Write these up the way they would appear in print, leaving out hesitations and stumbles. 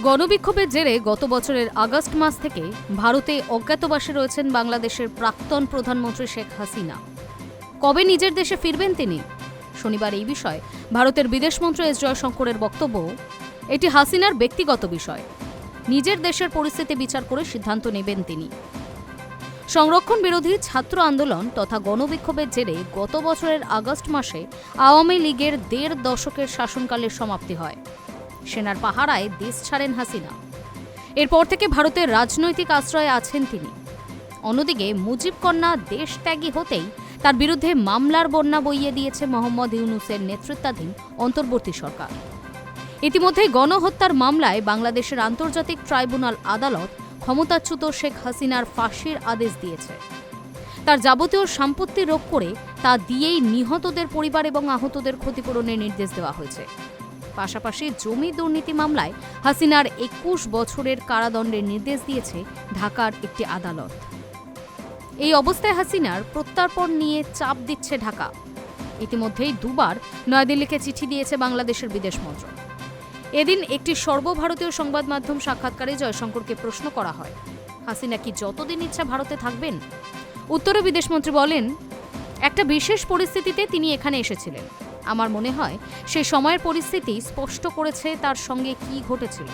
গণবিক্ষোভের জেরে গত বছরের আগস্ট মাস থেকে ভারতে অজ্ঞাতবাসে রয়েছেন বাংলাদেশের প্রাক্তন প্রধানমন্ত্রী শেখ হাসিনা। কবে নিজের দেশে ফিরবেন তিনি? শনিবার এই বিষয়ে ভারতের বিদেশমন্ত্রী এস জয়শঙ্করের বক্তব্য, এটি হাসিনার ব্যক্তিগত বিষয়। নিজের দেশের পরিস্থিতি বিচার করে সিদ্ধান্ত নেবেন তিনি। সংরক্ষণ বিরোধী ছাত্র আন্দোলন তথা গণবিক্ষোভের জেরে গত বছরের আগস্ট মাসে আওয়ামী লীগের ১.৫ দশকের শাসনকালের সমাপ্তি হয়। সেনার পাহারায় দেশ ছাড়েন হাসিনা। এরপর থেকে ভারতের রাজনৈতিক আশ্রয়ে আছেন তিনি। অন্যদিকে মুজিব কন্যা দেশ ত্যাগী হতেই তার বিরুদ্ধে মামলার বন্যা বইয়ে দিয়েছে মোহাম্মদ ইউনূসের নেতৃত্বাধীন অন্তর্বর্তী সরকার। ইতিমধ্যে গণহত্যার মামলায় বাংলাদেশের আন্তর্জাতিক ট্রাইব্যুনাল আদালত ক্ষমতাচ্যুত শেখ হাসিনার ফাঁসির আদেশ দিয়েছে। তার যাবতীয় সম্পত্তি রোগ করে তা দিয়েই নিহতদের পরিবার এবং আহতদের ক্ষতিপূরণের নির্দেশ দেওয়া হয়েছে। পাশাপাশি জমি দুর্নীতি মামলায় হাসিনার ২১ বছরের কারাদণ্ডের নির্দেশ দিয়েছে ঢাকার একটি আদালত। এই অবস্থায় হাসিনার প্রত্যর্পণ নিয়ে চাপ দিচ্ছে ঢাকা। ইতিমধ্যেই দুবার নয়াদিল্লিকে চিঠি দিয়েছে বাংলাদেশের বিদেশ মন্ত্রক। এদিন একটি সর্বভারতীয় সংবাদ মাধ্যম সাক্ষাৎকারে জয়শঙ্করকে প্রশ্ন করা হয়, হাসিনা কি যতদিন ইচ্ছা ভারতে থাকবেন? উত্তরে বিদেশমন্ত্রী বলেন, একটা বিশেষ পরিস্থিতিতে তিনি এখানে এসেছিলেন। আমার মনে হয় সে সময়ের পরিস্থিতি স্পষ্ট করেছে তার সঙ্গে কি ঘটেছিল।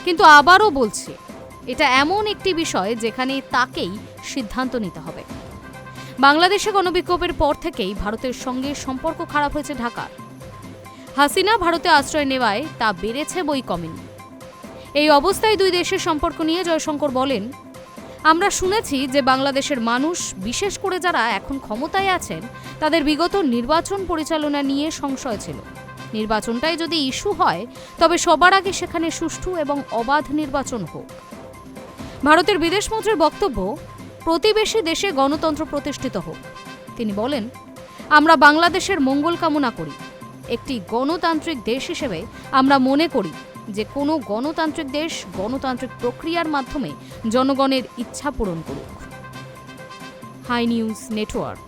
কিন্তু আবারও বলছি, এটা এমন একটি বিষয় যেখানে তাকেই সিদ্ধান্ত নিতে হবে। বাংলাদেশে গণবিক্ষোভের পর থেকেই ভারতের সঙ্গে সম্পর্ক খারাপ হয়েছে ঢাকার। হাসিনা ভারতে আশ্রয় নেওয়ায় তা বেড়েছে, বই কমেনি। এই অবস্থায় দুই দেশের সম্পর্ক নিয়ে জয়শঙ্কর বলেন, আমরা শুনেছি যে বাংলাদেশের মানুষ, বিশেষ করে যারা এখন ক্ষমতায় আছেন, তাদের বিগত নির্বাচন পরিচালনা নিয়ে সংশয় ছিল। নির্বাচনটাই যদি ইস্যু হয়, তবে সবার আগে সেখানে সুষ্ঠু এবং অবাধ নির্বাচন হোক। ভারতের বিদেশমন্ত্রীর বক্তব্য, প্রতিবেশী দেশে গণতন্ত্র প্রতিষ্ঠিত হোক। তিনি বলেন, আমরা বাংলাদেশের মঙ্গল কামনা করি। একটি গণতান্ত্রিক দেশ হিসেবে আমরা মনে করি যে কোনো গণতান্ত্রিক দেশ গণতান্ত্রিক প্রক্রিয়ার মাধ্যমে জনগণের ইচ্ছা পূরণ করুক। Hi news network.